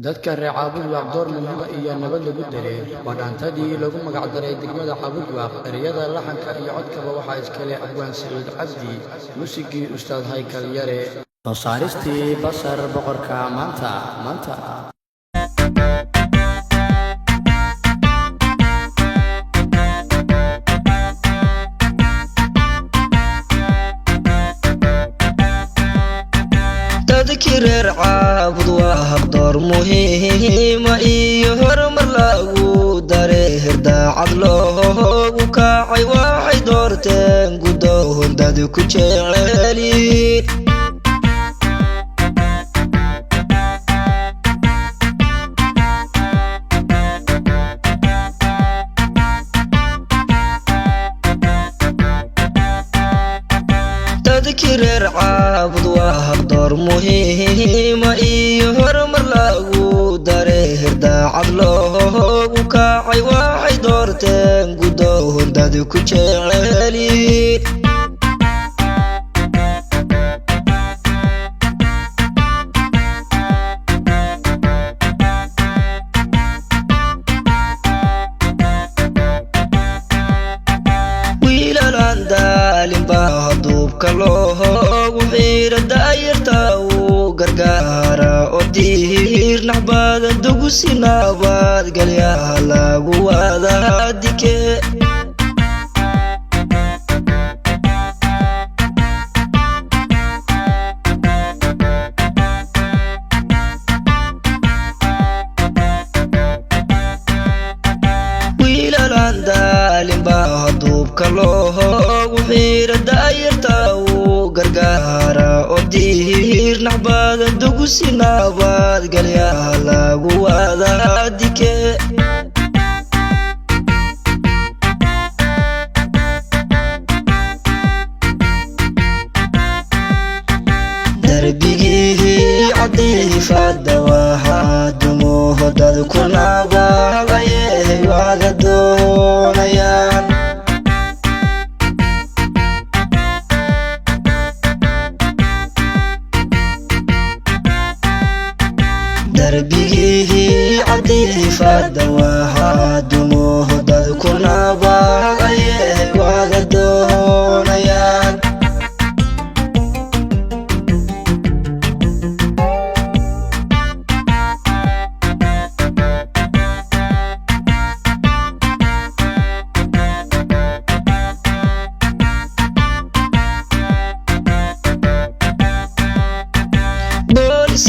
dadka reer Caabudwaaq door muhiim ah iyo nabad lagu dareey wadaantadii lagu magac daray degmada Caabudwaaq ereyada laxanka iyo codkaba waxa iskale Abwaan Saciid Cabdi muusigii Ustaad Haykal Yare soo saaristii Basar Boqorka maanta reer Caabudwaaq door muhiim ah iyo horumar lagu daray daacad loogu kacay waxay doorteen gudoon dad ku jeceliin reer Caabudwaaq door muhiim ah iyo horumar lagu daray daacad loogu kacay waxay doorteen gudoon dad ku jeceliin kaloogu xiira daayirta uu gargaara oo diir naxbadan dugusi nabad galyaha lagu wada dike wiilalan daalin baa duubka loogu xiira daayirta gargaara oo diir naxbadan dugusi nabad galyaha lagu wada dike darbigii cadiifada waxaa dumuho dad ku nabadayay wada doonayaan darbigii cadiifada waxaa dumuho dad ku nabadayay wada doonayaan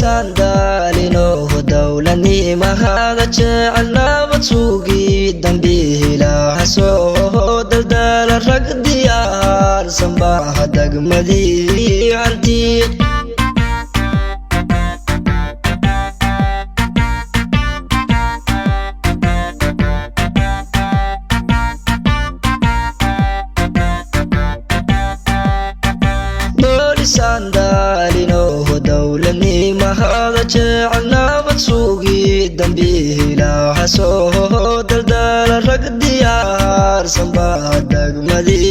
sandaalino dowladnimada jecel nabad sugi dambiilaha soo daldala rag diyaarsan baa degmadii hanti sandaalino dowladnimada jecel nabad sugi dambiilaha soo daldala rag diyaarsan baa degmadii